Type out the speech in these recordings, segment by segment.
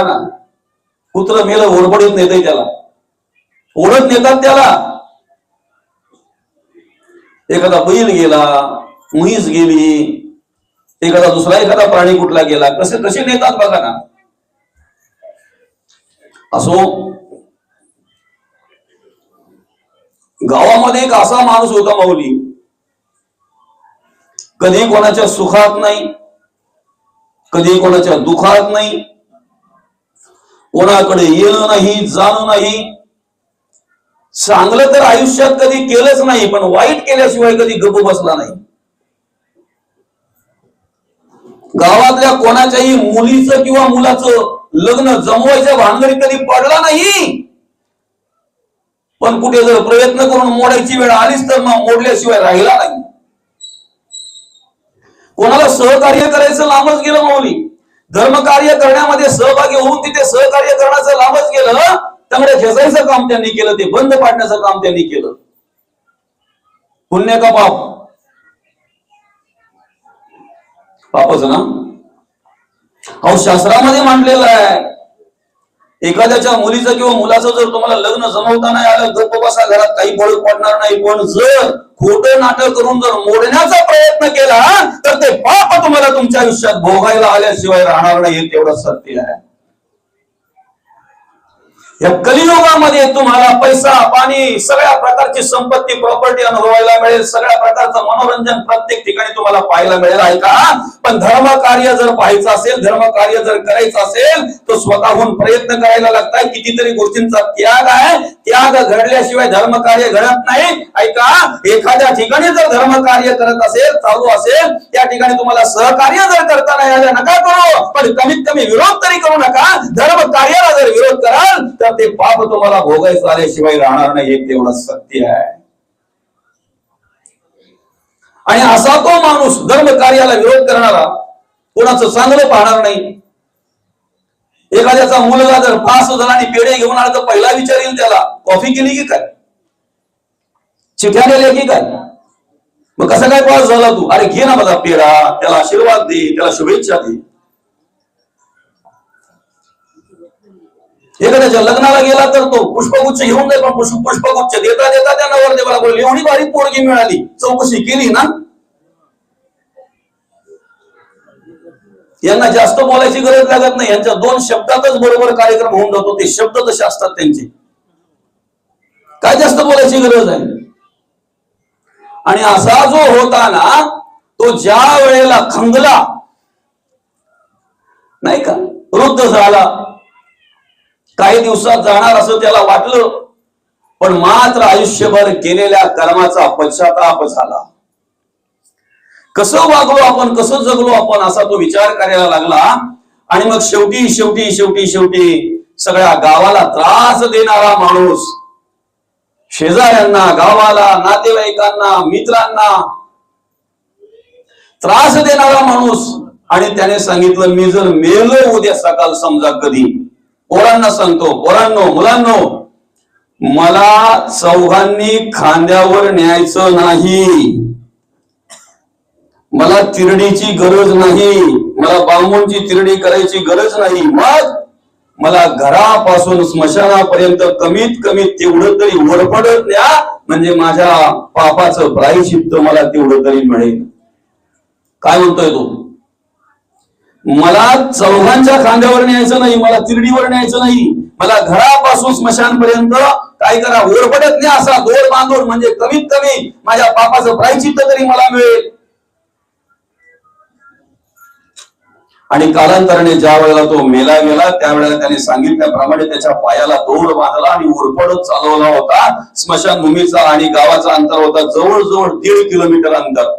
ना, कुत्र मेलं ओरबडीत नेते त्याला, ओढत नेतात त्याला. एखादा बैल गेला, म्हैस गेली, एखादा दुसरा एखादा प्राणी कुठला गेला, कसे कसे नेतात बघा ना. असो, गावामध्ये एक असा माणूस होता माऊली, कधी कोणाच्या सुखात नाही, कधी कोणाच्या दुखात नाही, कोणाकडे येणं नाही, जाणं नाही. चांगलं तर आयुष्यात कधी केलंच नाही, पण वाईट केल्याशिवाय कधी गप्प बसला नाही. गावातल्या कोणाच्याही मुलीचं किंवा मुलाचं लग्न जमवायच्या भानगडीत कधी पडला नाही, पण कुठे जर प्रयत्न करून मोडायची वेळ आलीच तर मग मोडल्याशिवाय राहिला नाही. कोणाला सहकार्य करायचं लांबच गेलं माऊली, धर्मकार्य करण्यामध्ये सहभागी होऊन तिथे सहकार्य करण्याचं लांबच गेलं. त्यामुळे खेचायचं काम त्यांनी केलं, ते बंद पाडण्याचं काम त्यांनी केलं. पुण्य का पाप? पापच ना. अहो, शास्त्रामध्ये मांडलेलं आहे, एखाद्याच्या मुलीचं किंवा मुलाचं जर तुम्हाला लग्न जमवता नाही आलं, गप्प बसा घरात, काही फरक पडणार नाही. पण जर खोटं नाटक करून जर मोडण्याचा प्रयत्न केला तर ते पाप तुम्हाला तुमच्या आयुष्यात भोगायला आल्याशिवाय राहणार नाही, हे तेवढं सत्य आहे. या कलियुगामध्ये तुम्हाला पैसा पाणी सगळ्या प्रकारची संपत्ती प्रॉपर्टी अनुभवायला मिळेल, सगळ्या प्रकारचं मनोरंजन प्रत्येक ठिकाणी तुम्हाला पाहायला मिळेल, आहे का? पण धर्म कार्य जर पाहायचं असेल, धर्म कार्य जर करायचं असेल तर स्वतःहून प्रयत्न करायला लागतात. कितीतरी गोष्टींचा त्याग आहे, त्याग घडल्याशिवाय धर्म कार्य घडत नाही. ऐका, एखाद्या ठिकाणी जर धर्म कार्य करत असेल, चालू असेल, त्या ठिकाणी तुम्हाला सहकार्य जर करता नाही आलं, नका करू, पण कमीत कमी विरोध तरी करू नका. धर्म कार्याला जर विरोध कराल तर ते पाप तुम्हाला भोगायचं आल्याशिवाय राहणार नाही, हे तेवढं सत्य आहे. आणि असा तो माणूस धर्म कार्याला विरोध करणारा, कोणाचं चांगलं पाहणार नाही. एखाद्याचा मुलगा जर 5 जणांनी पेढे घेऊन आला तर पहिला विचार येईल त्याला, कॉफी केली की काय, चिठ्ठ्या नेल्या की काय, मग कसा काय पास झाला तू? अरे घे ना माझा पेढा, त्याला आशीर्वाद दे, त्याला शुभेच्छा दे. एखाद्याच्या लग्नाला गेला तर तो पुष्पगुच्छ घेऊन जाईल, पण पुष्पगुच्छ देता देता त्या नवरदेवाला बोलले, एवढी भारी पोरगी मिळाली, चौकशी केली ना? यांना जास्त बोलायची गरज लागत नाही, यांच्या 2 शब्दातच बरोबर कार्यक्रम होऊन जातो. ते शब्द तसे असतात त्यांचे, काय जास्त बोलायची गरज आहे. आणि असा जो होता ना, तो ज्या वेळेला खंगला नाही का, वृद्ध झाला, काही दिवसात जाणार असं त्याला वाटलं, पण मात्र आयुष्यभर केलेल्या कर्माचा पश्चाताप झाला. कसं वागलो आपण, कसं जगलो आपण, असा तो विचार करायला लागला. आणि मग शेवटी शेवटी शेवटी शेवटी सगळ्या गावाला त्रास देणारा माणूस, शेजाऱ्यांना, गावाला, नातेवाईकांना, मित्रांना त्रास देणारा माणूस. आणि त्याने सांगितलं, मी जर मेलो उद्या सकाळ समजा कधी, पोरांना सांगतो, पोरांनो, मुलांनो, मला चौघांनी खांद्यावर न्यायचं नाही, मला तिरडीची गरज नाही, मला बांबूंची तिरडी करायची गरज नाही. मग मला घरापासून स्मशानापर्यंत कमीत कमी तेवढं तरी वरपडत न्या, म्हणजे माझ्या पापाचं प्रायश्चित्त मला तेवढं तरी मिळेल. काय म्हणतोय तो? मला चौघांच्या खांद्यावर न्यायचं नाही, मला तिरडीवर न्यायचं नाही, मला घरापासून स्मशानपर्यंत काय करा, वरपडत न्या, असा दोर बांधून, म्हणजे कमीत कमी माझ्या पापाचं प्रायश्चित्त तरी मला मिळेल. आणि कालांतराने ज्या वेळेला तो मेला गेला, त्यावेळेला त्याने सांगितल्याप्रमाणे त्याच्या पायाला दोर बांधला आणि उरफडत चालवला होता. स्मशानभूमीचा आणि गावाचा अंतर होता जवळजवळ 1.5 किलोमीटर अंतर,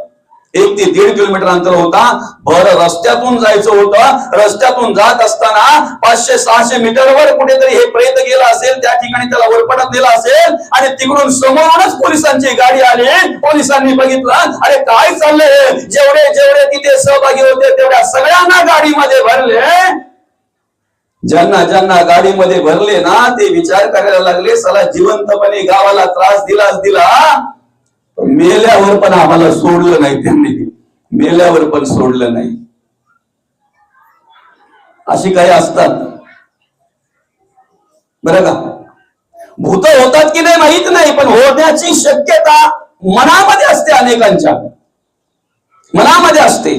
1 ते 1.5 किलोमीटर अंतर होता. बरं, रस्त्यातून जायचं होतं, रस्त्यातून जात असताना 500-600 मीटरवर कुठेतरी हे प्रेत गेला असेल, त्या ठिकाणी त्याला वरपडत दिला असेल. आणि तिकडून समोरूनच पोलिसांची गाडी आली. पोलिसांनी बघितलं, अरे काय चाललंय, जेवढे जेवढे तिथे सहभागी होते तेवढ्या सगळ्यांना गाडीमध्ये भरले. ज्यांना ज्यांना गाडीमध्ये भरले ना, ते विचार करायला लागले, साला जिवंतपणे गावाला त्रास दिला, मेल्यावर पण आम्हाला सोडलं नाही, त्यांनी मेल्यावर पण सोडलं नाही. अशी काही असतात बरं का? भूत होतात की नाही माहित नाही, पण होण्याची शक्यता मनामध्ये असते, अनेकांच्या मनामध्ये असते.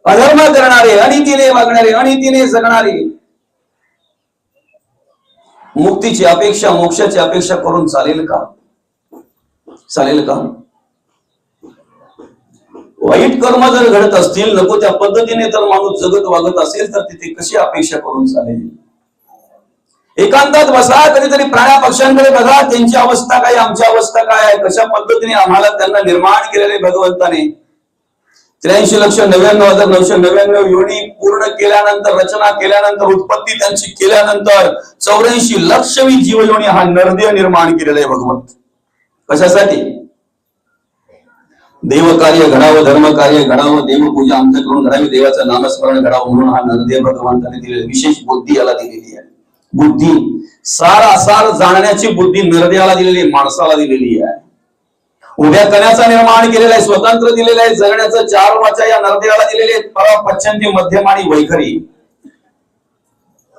अधर्म करणारे, अनितीने वागणारे, अनितीने जगणारे, मुक्तीची अपेक्षा, मोक्षाची अपेक्षा करून चालेल का? चालेल का? वाईट कर्म जर घडत असतील, नको त्या पद्धतीने जर माणूस जगत वागत असेल, तर तिथे कशी अपेक्षा करून चालेल? एकांतात बसा, कधीतरी प्राण्या पक्ष्यांकडे बघा, त्यांची अवस्था काय, आमची अवस्था काय आहे, कशा पद्धतीने आम्हाला त्यांना निर्माण केलेले भगवंताने. 83,99,999 योनी पूर्ण केल्यानंतर, रचना केल्यानंतर, उत्पत्ती त्यांची केल्यानंतर 84 लक्षवी जीवयोनी हा नरदेह निर्माण केलेला आहे भगवंत. कशासाठी? देव कार्य घडावं, धर्म कार्य घडावं, देवपूजा आमच्याकडून घडावी, देवाचं नामस्मरण घडावं म्हणून हा नरदेह भगवंताने दिलेला, विशेष बुद्धी याला दिलेली आहे. बुद्धी, सार जाणण्याची बुद्धी नरदेहाला दिलेली, माणसाला दिलेली आहे. उभ्या करण्याचा निर्माण केलेला आहे, स्वतंत्र दिलेला आहे, जगण्याचं 4 वाचा या नरदेहाला दिलेले आहेत, परा, पश्चंती, मध्यम आणि वैखरी.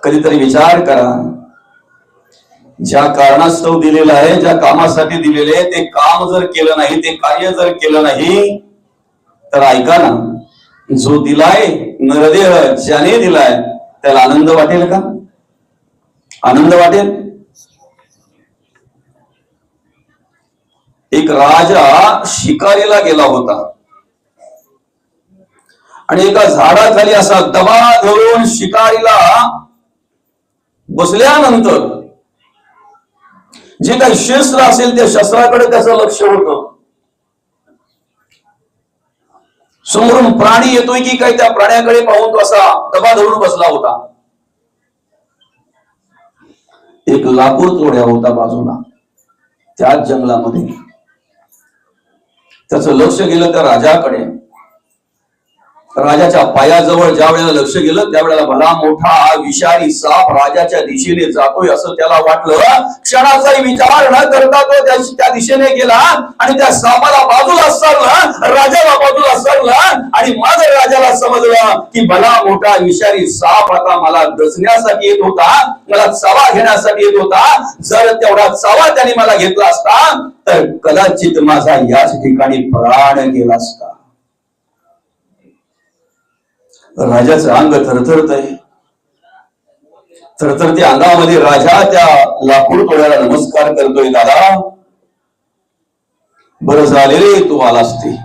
कधीतरी विचार करा, ज्या कारणास्तव दिलेलं आहे, ज्या कामासाठी दिलेले आहे, ते काम जर केलं नाही, ते कार्य जर केलं नाही, तर ऐका ना, जो दिलाय नरदेह, ज्याने दिलाय त्याला आनंद वाटेल का? आनंद वाटेल? एक राजा शिकारीला गेला होता आणि एका झाडाखाली असा दबा धरून शिकारीला बसल्यानंतर जे काही शस्त्र असेल त्या शस्त्राकडे त्याचं लक्ष होतं. समोरून प्राणी येतोय की काय, त्या प्राण्याकडे पाहून तो असा दबा धरून बसला होता. एक लाकूड तोड्या होता बाजूला त्याच जंगलामध्ये. त्याचं लक्ष गेलं त्या राजाकडे. राजाच्या पायाजवळ ज्या वेळेला लक्ष गेलं, त्यावेळेला भला मोठा विषारी साप राजाच्या दिशेने जातोय असं त्याला वाटलं. क्षणाचाही विचार न करता तो त्या दिशेने गेला आणि त्या सापाला बाजूला सरला, राजाला बाजूला सरला आणि माझ्या राजाला समजलं की भला मोठा विषारी साप आता मला डसण्यासाठी येत होता, मला चावा घेण्यासाठी येत होता. जर तेवढा चावा त्याने मला घेतला असता तर कदाचित माझा याच ठिकाणी प्राण गेला असता. राजाचं अंग थरथरत आहे. थरथरत्या अंगामध्ये राजा त्या लाकूड तोड्याला नमस्कार करतोय. दादा, बरं झाले रे तू आलास, ते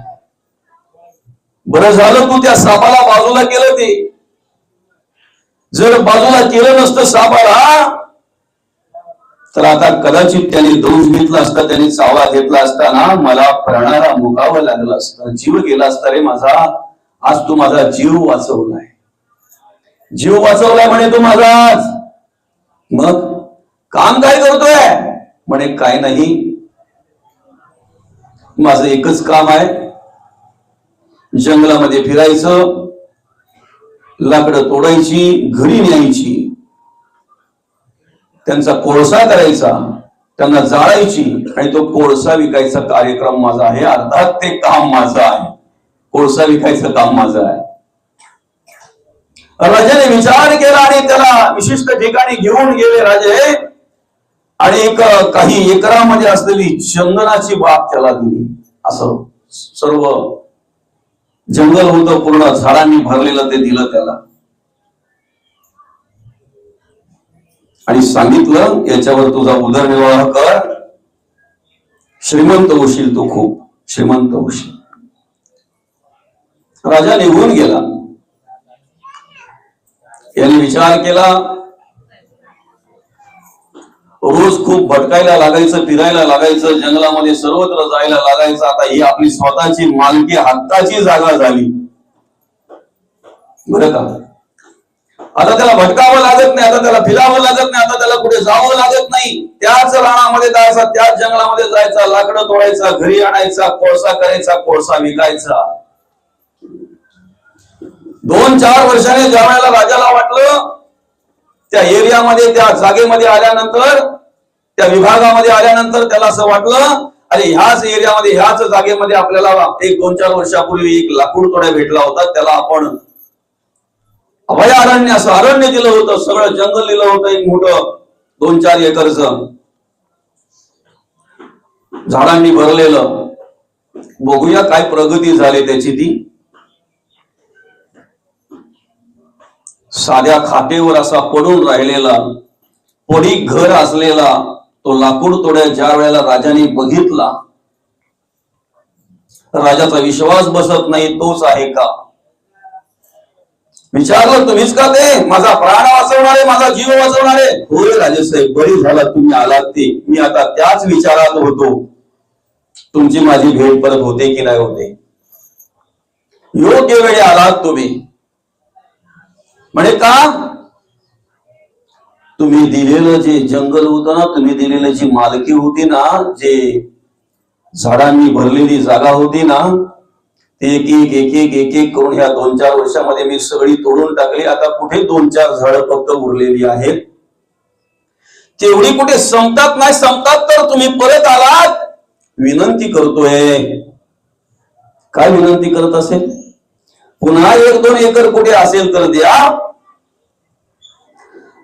बरं झालं तू त्या सापाला बाजूला केलं. ते जर बाजूला केलं नसतं सापाला तर आता कदाचित त्याने दोष घेतला असता, त्याने चावा घेतला असताना मला प्राणाला मुकावं लागलं असतं, जीव गेला असता रे माझा. आज तू माझा जीव वाचवलाय, जीव वाचवलाय म्हणे तू माझा आज. मग काम काय करतोय म्हणे? काय नाही, माझं एकच काम आहे, जंगलामध्ये फिरायचं, लाकडं तोडायची, घरी न्यायची, त्यांचा कोळसा करायचा, त्यांना जाळायची आणि तो कोळसा विकायचा कार्यक्रम माझा आहे. अर्थात ते काम माझं आहे, कोळसा विकायचं काम माझं आहे. राजाने विचार केला आणि त्याला विशिष्ट ठिकाणी घेऊन गेले राजे आणि एक काही एकरामध्ये असलेली चंदनाची बाग त्याला दिली. असं सर्व जंगल होतं, पूर्ण झाडांनी भरलेलं, ते दिलं त्याला आणि सांगितलं याच्यावर तुझा उदरनिर्वाह कर, श्रीमंत होशील, तू खूप श्रीमंत होशील. राजा निघून गेला. याने विचार केला, रोज खूप भटकायला लागायचं, फिरायला लागायचं, जंगलामध्ये सर्वत्र जायला लागायचं. आता ही आपली स्वतःची मालकी, हक्काची जागा झाली, बरं का? आता त्याला भटकावं लागत नाही, आता त्याला फिरावं लागत नाही, आता त्याला कुठे जावं लागत नाही. त्याच रानामध्ये जायचा, त्याच जंगलामध्ये जायचा, लाकडं तोडायचा, घरी आणायचा, कोळसा करायचा, कोळसा विकायचा. 2-4 वर्षाने ज्या वेळेला राजाला वाटलं, त्या एरियामध्ये, त्या जागेमध्ये आल्यानंतर, त्या विभागामध्ये आल्यानंतर त्याला असं वाटलं, अरे ह्याच एरियामध्ये, ह्याच जागेमध्ये आपल्याला 1-2-4 वर्षापूर्वी एक लाकूड तोड्या भेटला होता, त्याला आपण अभयारण्य असं अरण्य दिलं होतं, सगळं जंगल दिलं होतं, एक मोठं 2-4 एकरचं झाडांनी भरलेलं. बघूया काय प्रगती झाली त्याची. ती साध्या खाटेवर असा पडून राहिलेला पडीक घर असलेला तो लाकूड तोड्या ज्या वेळेला राजाने बघितला, राजाचा विश्वास बसत नाही, तोच आहे का? विचारलं, तुम्हीच का ते? माझा प्राण वाचवणारे, माझा जीव वाचवणारे? होय राजेसाहेब, बरी झाला तुम्ही आलात ते. मी आता त्याच विचारात होतो, तुमची माझी भेट परत होते की नाही होते. योग्य वेळी आलात तुम्ही. म्हणे का? तुम्ही दिलेलं जे जंगल होतं ना, तुम्ही दिलेलं जी मालकी होती ना, जे झाडांनी भरलेली जागा होती ना, ते एक करून ह्या 2-4 वर्षामध्ये मी सगळी तोडून टाकली. आता कुठे 2-4 झाडं फक्त उरलेली आहेत. तेवढी कुठे संपतात नाही. संपतात तर तुम्ही परत आलात. विनंती करतोय. काय विनंती करत असेल? पुन्हा 1-2 एकर कुठे असेल तर द्या.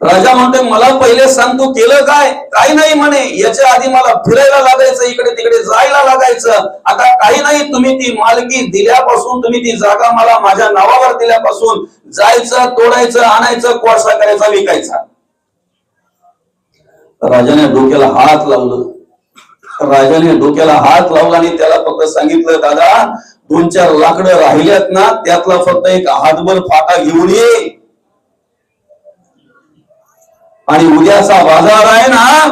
राजा म्हणतोय, मला पहिले सांग तू केलं काय? काही नाही म्हणे. याच्या आधी मला फिरायला लागायचं, इकडे तिकडे जायला लागायचं. आता काही नाही. तुम्ही ती मालकी दिल्यापासून, तुम्ही ती जागा मला माझ्या नावावर दिल्यापासून जायचं, तोडायचं, आणायचं, कोळसा करायचा, विकायचा. राजाने डोक्याला हात लावलं. राजाने डोक्याला हात लावला आणि त्याला फक्त सांगितलं, दादा 2-4 लाकडं राहिल्यात ना, त्यातला फक्त एक हातभर फाटा घेऊन ये. आणि उद्याचा बाजार आहे ना,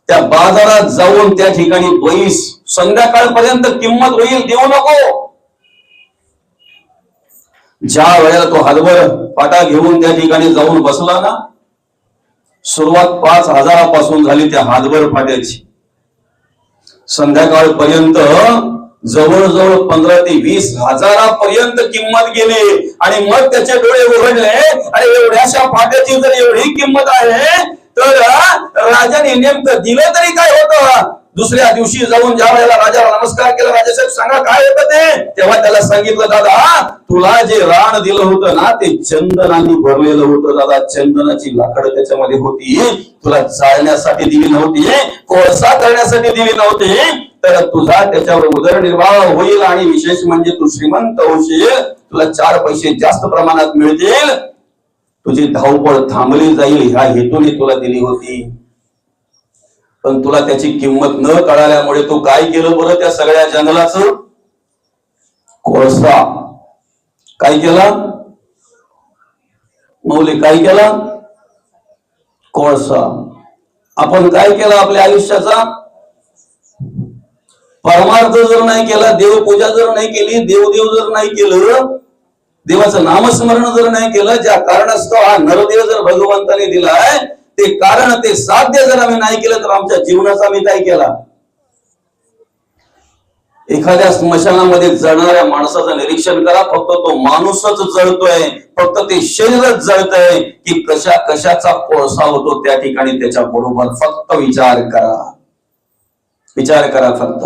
त्या बाजारात जाऊन त्या ठिकाणी बैस. संध्याकाळपर्यंत किंमत होईल, देऊ नको. ज्या वेळेला तो हातभर फाटा घेऊन त्या ठिकाणी जाऊन बसला ना, सुरुवात 5,000 झाली त्या हातभर फाट्याची. संध्याकाळपर्यंत जवळजवळ 15 ते 20 हजारापर्यंत किंमत गेली. आणि मग त्याचे डोळे उघडले, आणि एवढ्याशा फाट्याची जर एवढी किंमत आहे तर राजाने नेमकं दिलं तरी काय होतं? दुसऱ्या दिवशी जाऊन ज्या वेळेला राजाला नमस्कार केला, राजासाहेब सांगा काय होतं ते? तेव्हा त्याला सांगितलं, दादा तुला जे रान दिलं होतं ना, ते चंदनाने भरलेलं होतं. दादा चंदनाची लाकडं त्याच्यामध्ये होती. तुला जाळण्यासाठी दिली नव्हती, कोळसा करण्यासाठी दिली नव्हती. तर तुझा त्याच्यावर उदरनिर्वाह होईल, आणि विशेष म्हणजे तू श्रीमंत होशील. तुला 4 पैसे जास्त प्रमाणात मिळतील. तुझी धावपळ थांबली जाईल, ह्या हेतूने तुला दिली होती. पण तुला त्याची किंमत न कळाल्यामुळे तू काय केलं बरं? त्या सगळ्या जंगलाचं कोळसा काय केला? मौली काय केला? कोळसा. आपण काय केलं आपल्या आयुष्याचा? परमार्थ जर नाही केला, देवपूजा जर नाही केली, देवदेव जर नाही केलं, देवाचं नामस्मरण जर नाही केलं, ज्या कारणास्तव हा नरदेव जर भगवंताने दिलाय, ते कारण ते साध्य जर आम्ही नाही केलं, तर आमच्या जीवनाचा आम्ही काय केला? एखाद्या स्मशानामध्ये जळणाऱ्या माणसाचं निरीक्षण करा. फक्त तो माणूसच जळतोय, फक्त ते शरीरच जळतंय, की कशा कशाचा कोळसा होतो त्या ठिकाणी त्याच्या बरोबर. फक्त विचार करा, विचार करा फक्त.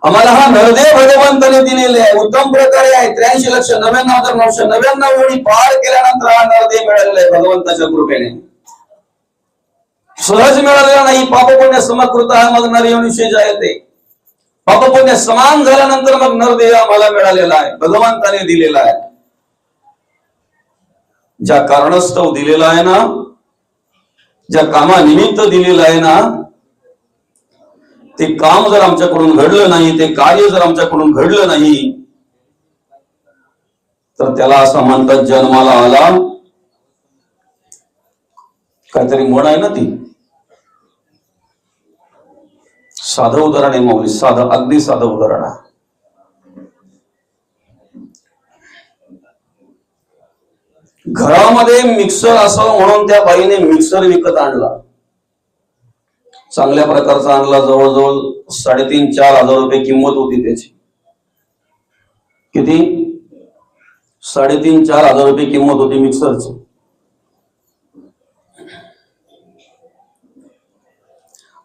आम्हाला हा नरदेव भगवंताने दिलेले आहे, उत्तम प्रकारे आहे. 83,99,999 ओळी पार केल्यानंतर हा नरदेव मिळालेला आहे भगवंताच्या कृपेने. सहज मिळालेला नाही. पापपुण्य समकृत हा मग नरयोनिषेज आहे. ते पापपुण्य समान झाल्यानंतर मग नरदेव आम्हाला मिळालेला आहे, भगवंताने दिलेला आहे. ज्या कारणास्तव दिलेला आहे ना, ज्या कामानिमित्त दिलेलं आहे ना, ते काम जर आमच्याकडून घडलं नाही, ते कार्य जर आमच्याकडून घडलं नाही, तर त्याला असं म्हणतात जन्माला आला. काहीतरी म्हण आहे ना, ती साधं उदाहरण आहे मौली, साधं, अगदी साधं उदाहरण आहे. घरामध्ये मिक्सर असावं म्हणून त्या बाईने मिक्सर विकत आणला. चांगल्या प्रकारचा आणला. जवळजवळ 3,500-4 हजार रुपये किंमत होती त्याची. किती? 3,500-4 हजार रुपये किंमत होती मिक्सरची.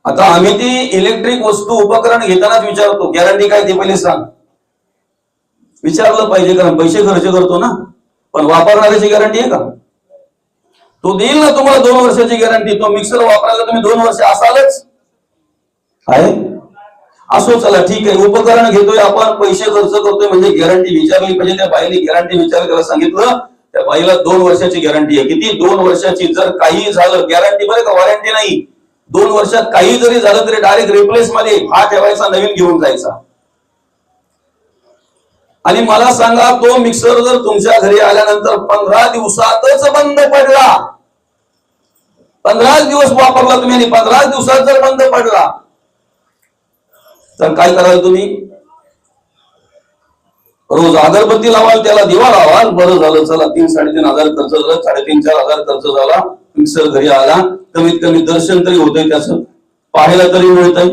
आता आम्ही ती इलेक्ट्रिक वस्तू उपकरण घेतानाच विचारतो, गॅरंटी काय ते पहिले सांग. विचारलं पाहिजे, कारण पैसे खर्च करतो ना. पण वापरणाऱ्याची गॅरंटी आहे का? तो देईल ना तुम्हाला 2 वर्षाची गॅरंटी. तो मिक्सर वापरायला तुम्ही 2 वर्ष असालच आहे. असो, चला ठीक आहे, उपकरण घेतोय आपण, पैसे खर्च करतोय म्हणजे गॅरंटी विचारली पाहिजे. त्या बाईने गॅरंटी विचारली, त्याला सांगितलं त्या बाईला 2 वर्षाची गॅरंटी आहे. किती? 2 वर्षाची. जर काही झालं, गॅरंटी बरं का, वॉरंटी नाही, 2 वर्षात काही जरी झालं तरी डायरेक्ट रिप्लेस मध्ये हा ठेवायचा, नवीन घेऊन जायचा. आणि मला सांगा, तो मिक्सर जर तुमच्या घरी आल्यानंतर 15 दिवसातच बंद पडला, 15 दिवस वापरला तुम्ही आणि 15 दिवसात जर बंद पडला, तर काय कराल तुम्ही? रोज अगरबत्ती लावाल, त्याला दिवा लावाल. बरं झालं, चला 3-3.5 हजार खर्च झाला, 3.5-4 हजार खर्च झाला, मिक्सर घरी आला, कमीत कमी दर्शन तरी होतंय, त्याचं पाहायला तरी मिळतंय.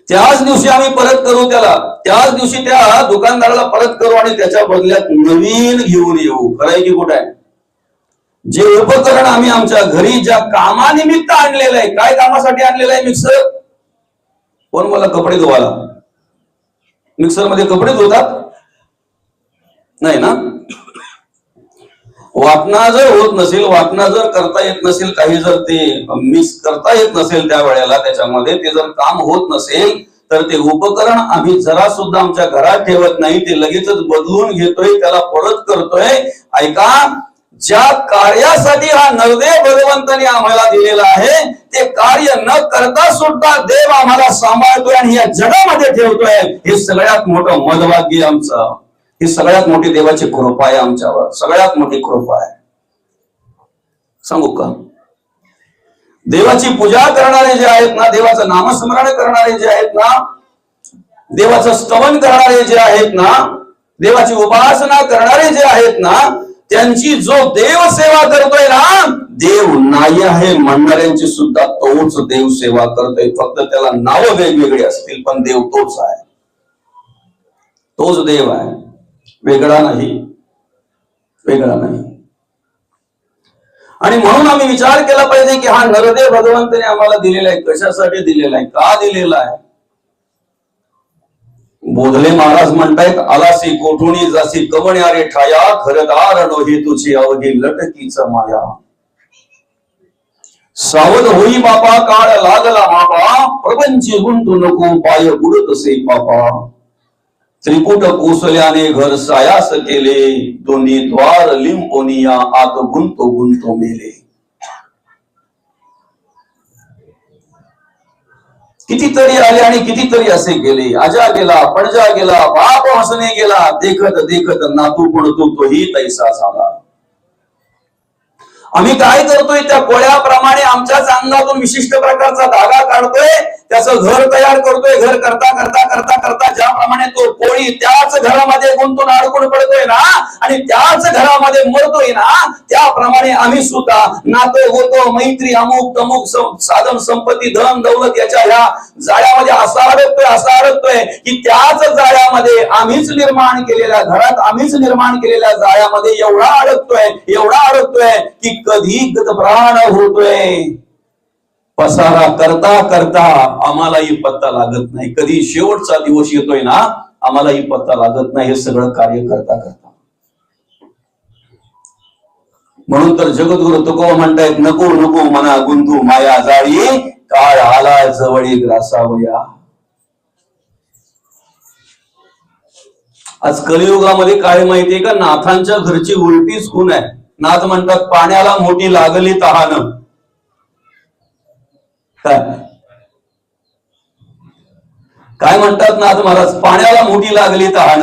त्याच दिवशी आम्ही परत करू त्याला, त्याच दिवशी त्या दुकानदाराला परत करू आणि त्याच्या बदल्यात नवीन घेऊन येऊ. खरंय की कुठं आहे? जे उपकरण आम्ही आमच्या घरी ज्या कामानिमित्त आणलेलं आहे, काय कामासाठी आणलेलं आहे मिक्सर? कोण मला कपडे धुवायला? मिक्सर मध्ये कपडे धुतात नाही ना? वाटणा जर होत नसेल, वाटणा जर करता येत नसेल, काही जर ते मिक्स करता येत नसेल त्या वेळेला त्याच्यामध्ये, ते जर काम होत नसेल, तर ते उपकरण आम्ही जरा सुद्धा आमच्या घरात ठेवत नाही, ते लगेचच बदलून घेतोय, त्याला परत करतोय. ऐका, ज्या कार्यासाठी हा नरदेव भगवंताने आम्हाला दिलेला आहे, ते कार्य न करता सुद्धा देव आम्हाला सांभाळतोय आणि या जगामध्ये ठेवतोय. हे सगळ्यात मोठं मदभाग्य आमचं. ही सगळ्यात मोठी देवाची कृपा आहे आमच्यावर, सगळ्यात मोठी कृपा आहे. सांगू का? देवाची पूजा करणारे जे आहेत ना, देवाचं नामस्मरण करणारे जे आहेत ना, देवाचं स्तवन करणारे जे आहेत ना, देवाची उपासना करणारे जे आहेत ना, त्यांची जो देव सेवा करतोय ना, देव नाही आहे म्हणणाऱ्यांची सुद्धा तोच देव सेवा करतोय. फक्त त्याला नावं वेगवेगळी असतील, पण देव तोच आहे, तोच देव आहे, वेगळा नाही, वेगळा नाही. आणि म्हणून आम्ही विचार केला पाहिजे की हा नरदेव भगवंताने आम्हाला दिलेला आहे, कशासाठी दिलेला आहे, का दिलेला आहे? बोधले महाराज म्हणतायत, आलासी कोठुणी जासी कवण्यारे ठाया, घरदार नोही तुझी अवघी लटकीच माया. सावध होई बापा, काळ लागला मापा, प्रपंची गुंतू नको, पाय बुडत असे पापा. त्रिकुट कोसल्याने घर सायास केले, दोन्ही द्वार लिंपोनिया आत गुंतो गुंतो मेले. कितीतरी आले आणि कितीतरी असे गेले. आजा गेला, पणजा गेला, बाप हसने गेला, देखत देखत नातू पडतो तोही तैसा झाला. आम्ही काय करतोय? त्या कोळ्याप्रमाणे आमच्याच अंगातून विशिष्ट प्रकारचा धागा काढतोय, त्याचं घर तयार करतोय. घर करता करता करता करता ज्याप्रमाणे तो कोळी त्याच घरामध्ये गुंतून अडकून पडतोय ना, आणि त्याच घरामध्ये मरतोय ना, त्याप्रमाणे आम्ही सुद्धा नातो होतो, मैत्री, अमुक तमुक साधन संपत्ती, धन दौलत याच्या ह्या जाळ्यामध्ये असा अडकतोय की त्याच जाळ्यामध्ये आम्हीच निर्माण केलेल्या घरात, आम्हीच निर्माण केलेल्या जाळ्यामध्ये एवढा अडकतोय की कधी गतप्राण होतोय. पसारा करता करता आम्हालाही पत्ता लागत नाही. कधी शेवटचा दिवस येतोय ना, आम्हालाही पत्ता लागत नाही. हे सगळं कार्य करता करता. म्हणून तर जगद्गुरु तुकोबा म्हणतायत, नको नको मना गुंतू माया जाळी, काळ आला जवळी ग्रासावया. आज कलियुगामध्ये काय माहितीये का, नाथांच्या घरची उलटीच खून आहे. नाथ म्हणतात, पाण्याला मोठी लागली तहान. काय म्हणतात नाथ महाराज? पाण्याला मोठी लागली तहान.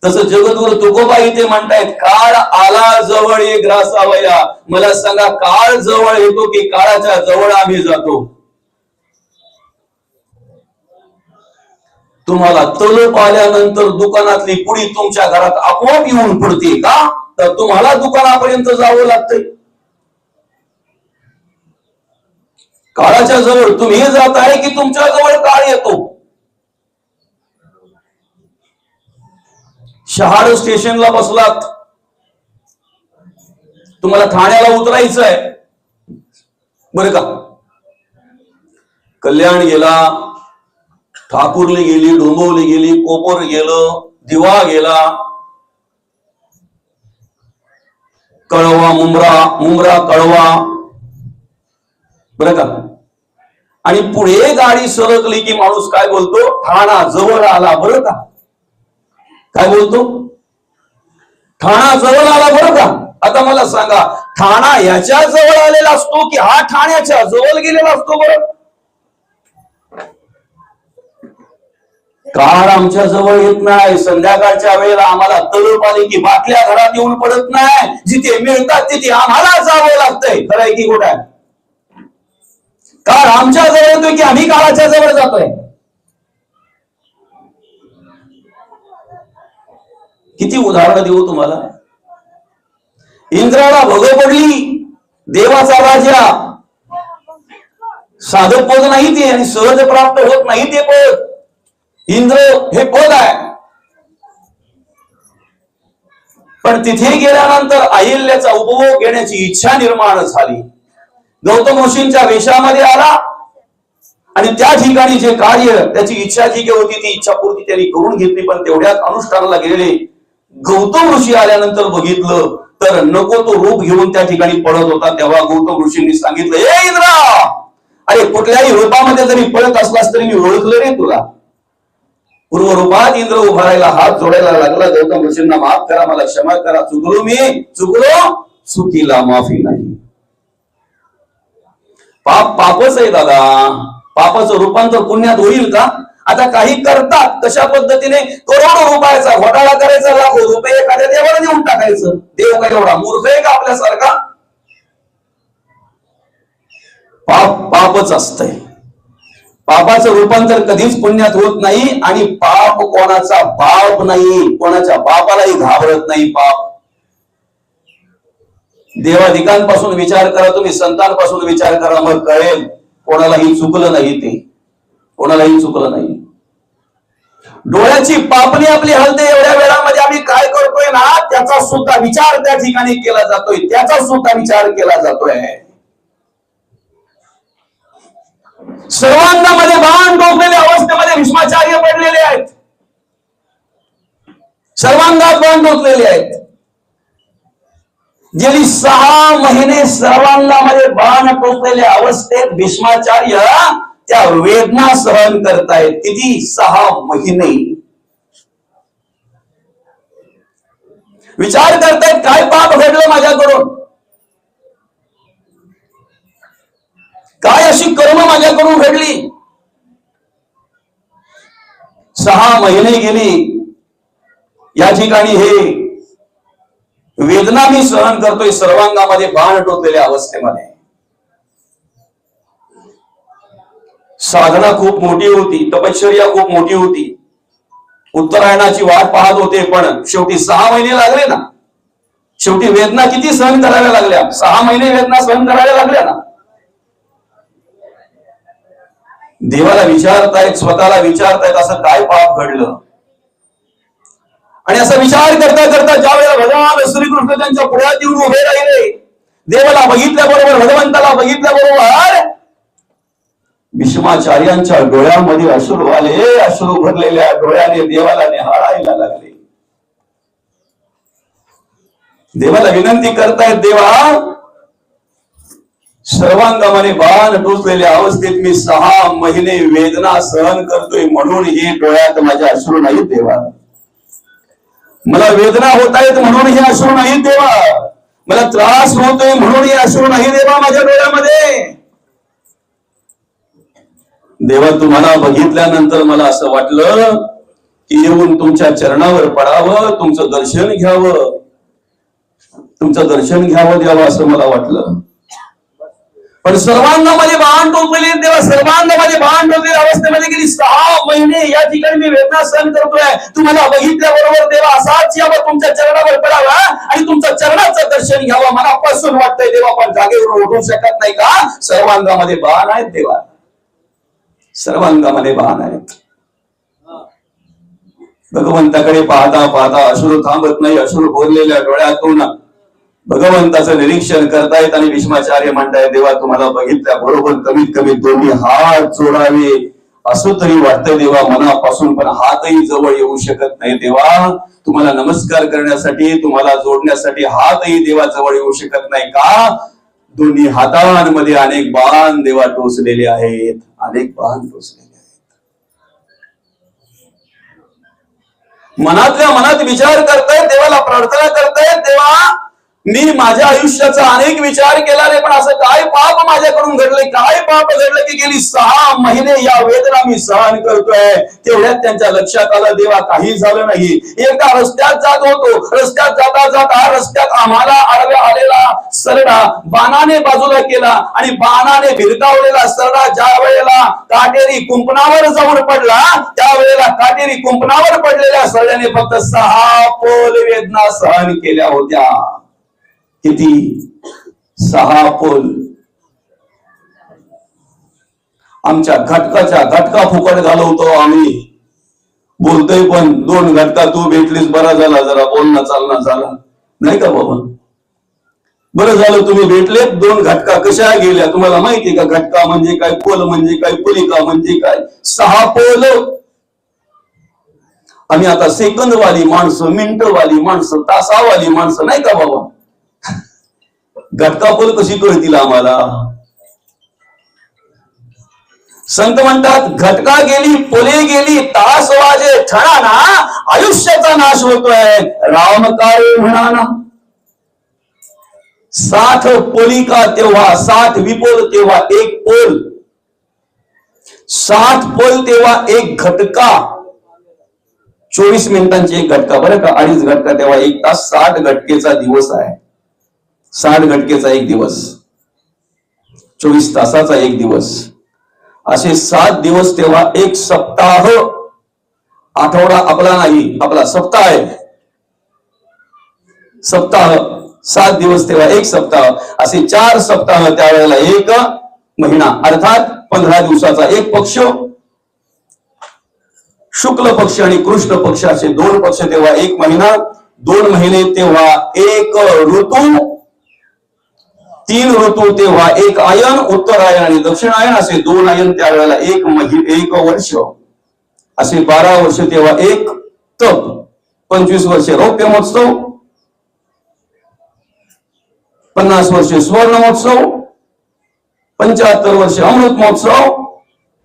तसं जगद्गुरु तुकोबा इथे म्हणतायत, काळ आला जवळ ग्रासावया. मला सांगा, काळ जवळ येतो की काळाच्या जवळ आम्ही जातो? तुम्हाला तलप आल्यानंतर दुकानातली पुडी तुमच्या घरात आपोआप येऊन पडते का? तर तुम्हाला दुकानापर्यंत जावं लागतंय. काळाच्या जवळ तुम्ही जात आहे की तुमच्या जवळ काळ येतो? शहाड स्टेशनला बसलात, तुम्हाला ठाण्याला उतरायचं आहे बरं का. कल्याण गेला, ठाकूरली गेली, डोंबिवली गेली, कोपर गेलं, दिवा गेला, कळवा, मुंब्रा कळवा, बरं का. आणि पुढे गाडी सरकली की माणूस काय बोलतो, ठाणा जवळ आला बरं का. काय बोलतो, ठाणा जवळ आला बरं का. आता मला सांगा, ठाणा याच्या जवळ आलेला असतो की हा ठाण्याच्या जवळ गेलेला असतो बरं. कार आमच्या जवळ येत नाही. संध्याकाळच्या वेळेला आम्हाला तळप आली की बाटल्या घरात येऊन पडत नाही. जिथे मिळतात तिथे आम्हाला जावं लागतंय. खरंय की खोटं आहे. कार आमच्या जवळ येतोय की आम्ही काळाच्या जवळ जातोय. किती उदाहरणं देऊ तुम्हाला. इंद्राला भोग पडली, देवाचा राजा. साधं पद नाही ते आणि सहज प्राप्त होत नाही ते पद. इंद्र हे पद आहे. पण तिथे गेल्यानंतर अहिल्याचा उपभोग घेण्याची इच्छा निर्माण झाली. गौतम ऋषींच्या वेशामध्ये आला आणि त्या ठिकाणी जे कार्य, त्याची इच्छा जी काही होती ती इच्छापूर्ती त्यांनी करून घेतली. पण तेवढ्याच अनुष्ठानाला गेलेले गौतम ऋषी आल्यानंतर बघितलं तर नको तो रूप घेऊन त्या ठिकाणी पळत होता. तेव्हा गौतम ऋषींनी सांगितलं, ए इंद्रा, अरे कुठल्याही रूपामध्ये जरी पळत असलास तरी मी ओळखलं रे तुला. पूर्व रूपात इंद्र उभा राहिला, हात जोडायला लागला. गौतम ऋषींना माफ करा, मला क्षमा करा, चुकलो मी, चुकलो, चुकीला माफी नाही. पाप पापच आहे दादा. पापाचं रूपांतर पुण्यात होईल का. आता काही करतात कशा पद्धतीने, करोडो रुपयाचा घोटाळा करायचा, लाखो रुपये एखाद्या देवाला देऊन टाकायचं. देव काय एवढा मूर्ख आहे का आपल्यासारखा. पाप पापच असतंय. पापाचं रूपांतर कधीच पुण्यात होत नाही. आणि पाप कोणाचा बाप नाही, कोणाच्या बापालाही घाबरत नाही पाप. देवाधिकांपासून विचार करा तुम्ही, संतांपासून विचार करा, मग कळेल कोणालाही चुकलं नाही ते, कोणालाही चुकलं नाही. डोळ्याची पापणी आपली हलते एवढ्या वेळामध्ये आम्ही काय करतोय ना, त्याचा सुद्धा विचार त्या ठिकाणी केला जातोय, त्याचा सुद्धा विचार केला जातोय. सर्वांगामध्ये बाण टोचलेल्या अवस्थेमध्ये भीष्माचार्य पडलेले आहेत. सर्वांगात बाण टोचलेले आहेत. गेली 6 महिने सर्वांगामध्ये बाण टोचलेल्या अवस्थेत भीष्माचार्य त्या वेदना सहन करतायत. किती? 6 महिने. विचार करतायत काय पाप घडलं माझ्याकडून, काय अशी कर्म माझ्याकडून घडली. 6 महिने गेली या ठिकाणी हे वेदना मी सहन करतोय सर्वांगामध्ये बाण टोचलेल्या अवस्थेमध्ये. साधना खूप मोठी होती, तपश्चर्या खूप मोठी होती, उत्तरायणाची वाट पाहत होते. पण शेवटी 6 महिने लागले ना. शेवटी वेदना किती सहन कराव्या लागल्या, 6 महिने वेदना सहन कराव्या लागल्या ना. देवाला विचारतायत, स्वतःला विचारतायत, असं काय पाप घडलं. आणि असा विचार करता करता ज्या वेळेला भगवान श्रीकृष्ण त्यांच्या पुढ्यात येऊन उभे राहिले, देवाला बघितल्याबरोबर, भगवंताला बघितल्याबरोबर भीष्माचार्यांच्या डोळ्यामध्ये अश्रू आले. अश्रू भरलेल्या डोळ्याने देवाला निहाळायला लागले. देवाला विनंती करतायत, देवा सर्वांगामध्ये बाण टोचलेल्या अवस्थेत मी 6 महिने वेदना सहन करतोय, म्हणून हे डोळ्यात माझ्या अश्रू नाही देवा. मला वेदना होत आहेत म्हणून हे अश्रू नाही देवा. मला त्रास होतोय म्हणून हे अश्रू नाही देवा माझ्या डोळ्यामध्ये. देवा तुम्हाला बघितल्यानंतर मला असं वाटलं की येऊन तुमच्या चरणावर पडावं, तुमचं दर्शन घ्यावं, तुमचं दर्शन घ्यावं देवा, असं मला वाटलं. पण सर्वांगामध्ये बाण टोचलेली देवा, सर्वांगामध्ये बाण टोचलेल्या अवस्थेमध्ये गेली 6 महिने या ठिकाणी मी वेदना सहन करतोय. तुम्हाला बघितल्याबरोबर देवा असाच यावं, तुमच्या चरणावर पडावा आणि तुमच्या चरणाचं दर्शन घ्यावं मनापासून वाटतंय देवा. पण जागेवरून उठू शकत नाही का. सर्वांगामध्ये बाण आहेत देवा, सर्वांगामध्ये बाण आहेत. भगवंताकडे पाहता पाहता अश्रू थांबत नाही. अश्रू भरलेल्या डोळ्यातून भगवंताचं निरीक्षण करतायत आणि भीष्माचार्य म्हणतायत, देवा तुम्हाला बघितल्या बरोबर कमीत कमी दोन्ही हात जोडावे असं तरी वाटतंय देवा मनापासून, पण हातही जवळ येऊ शकत नाही देवा. तुम्हाला नमस्कार करण्यासाठी, तुम्हाला जोडण्यासाठी हातही देवा जवळ येऊ शकत नाही का? दोन्ही हातांमध्ये अनेक बाण देवा टोचलेले आहेत, अनेक बाण टोचलेले आहेत. मनातल्या मनात विचार करतायत, देवाला प्रार्थना करतायत, देवा मी माझ्या आयुष्याचा अनेक विचार केला रे, पण असं काय पाप माझ्याकडून घडले, काय पाप घडलं की गेली 6 महिने या वेदना मी सहन करतोय. तेवढ्यात त्यांच्या लक्षात आलं देवा काही झालं नाही. एकदा रस्त्यात जात होतो, रस्त्यात जाता जाता रस्त्यात आम्हाला आडव्या आलेला सरडा बाणाने बाजूला केला आणि बाणाने भिरकावलेला सरडा ज्या वेळेला काटेरी कुंपणावर जाऊन पडला, त्यावेळेला काटेरी कुंपणावर पडलेल्या सरड्याने फक्त 6 पोल वेदना सहन केल्या होत्या. किती? 6 पोल. आमच्या घटका फुकट घालवतो आम्ही. बोलतोय पण 2 घटका तू भेटलीस, बरा झाला, जरा बोलणं चालणं झालं नाही का बाबा? बरं झालं तुम्ही भेटले. 2 घटका कशा गेल्या तुम्हाला माहिती का? घटका म्हणजे काय, पोल म्हणजे काय, पुलिका म्हणजे काय? 6 पोल. आम्ही आता सेकंदवाली माणसं, मिनिटवाली माणसं, तासावाली माणसं नाही का बाबा? घटका पोल कशी कळतील आम्हाला? संत म्हणतात घटका गेली, पोले गेली, तास वाजे ठणाना, आयुष्याचा नाश होतोय राम काय म्हणाना. 60 पोलिका तेव्हा, 60 विपोल तेव्हा 1 पोल, 60 पोल तेव्हा 1 घटका. 24 मिनिटांची 1 घटका बरं का, 2.5 घटका तेव्हा 1 तास. 60 घटकेचा दिवस आहे. 60 घटकेचा 1 दिवस, 24 तासाचा 1 दिवस. असे 7 दिवस तेव्हा 1 सप्ताह. आठवडा आपला नाही, आपला सप्ताह आहे. सप्ताह 7 दिवस तेव्हा 1 सप्ताह. असे 4 सप्ताह त्यावेळेला 1 महिना, अर्थात 15 दिवसाचा 1 पक्ष. शुक्ल पक्ष आणि कृष्ण पक्ष असे 2 पक्ष तेव्हा 1 महिना. 2 महिने तेव्हा 1 ऋतू. 3 ऋतू तेव्हा 1 आयन, उत्तरायण आणि दक्षिणायन असे 2 आयन त्यावेळेला 1 वर्ष. असे 12 वर्ष तेव्हा 1 तप. 25 वर्ष रौप्य महोत्सव, 50 वर्ष सुवर्ण महोत्सव, 75 वर्ष अमृत महोत्सव.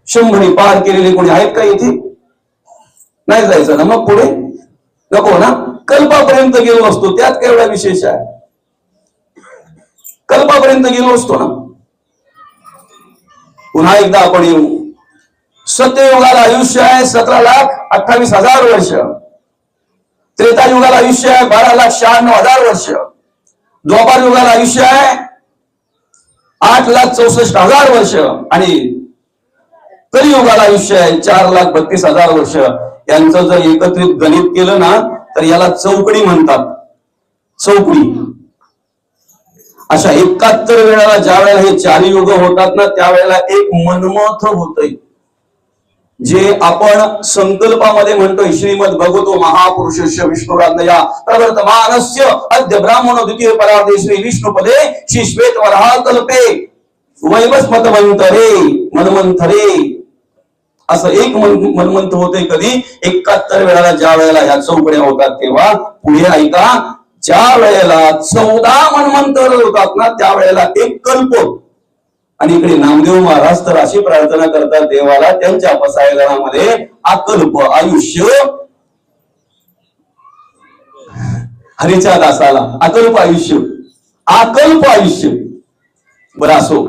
100 पार केलेले कोणी आहेत का इथे? नाही जायचं ना मग पुढे? नको ना? कल्पापर्यंत गेलो असतो, त्यात काय एवढा विशेष आहे? कल्पापर्यंत गेलो असतो ना. पुन्हा एकदा आपण येऊ. सत्ययुगाला आयुष्य आहे 17,28,000 वर्ष. त्रेतायुगाला आयुष्य आहे 12,96,000 वर्ष. द्वापार युगाला आयुष्य आहे 8,64,000 वर्ष आणि कलियुगाला आयुष्य आहे 4,32,000 वर्ष. यांचं जर एकत्रित गणित केलं ना तर याला चौकडी म्हणतात. चौकडी. अशा 71 वेळेला ज्या वेळेला हे 4 युग होतात ना त्यावेळेला एक मनमथ होतय, जे आपण संकल्पामध्ये म्हणतोय श्रीमद भगवतो महापुरुषस्य विष्णुराज्ञया प्रवर्तमानस्य अद्य ब्राह्मणो द्वितीय परार्धे श्री विष्णुपदे श्री श्वेत वराह कल्पे वैवस्मतमंतरे मनमंथरे. असं एक मनमंथ होते कधी 71 वेळेला ज्या वेळेला ह्या चौकड्या होतात तेव्हा. पुढे ऐका, ज्या वेळेला 14 मनमंतर होतात ना त्यावेळेला 1 कल्प. आणि इकडे नामदेव महाराज तर अशी प्रार्थना करतात देवाला त्यांच्या पसायगणामध्ये अकल्प आयुष्य हरीच्या दासाला. अकल्प आयुष्य, अकल्प आयुष्य. बरं असो.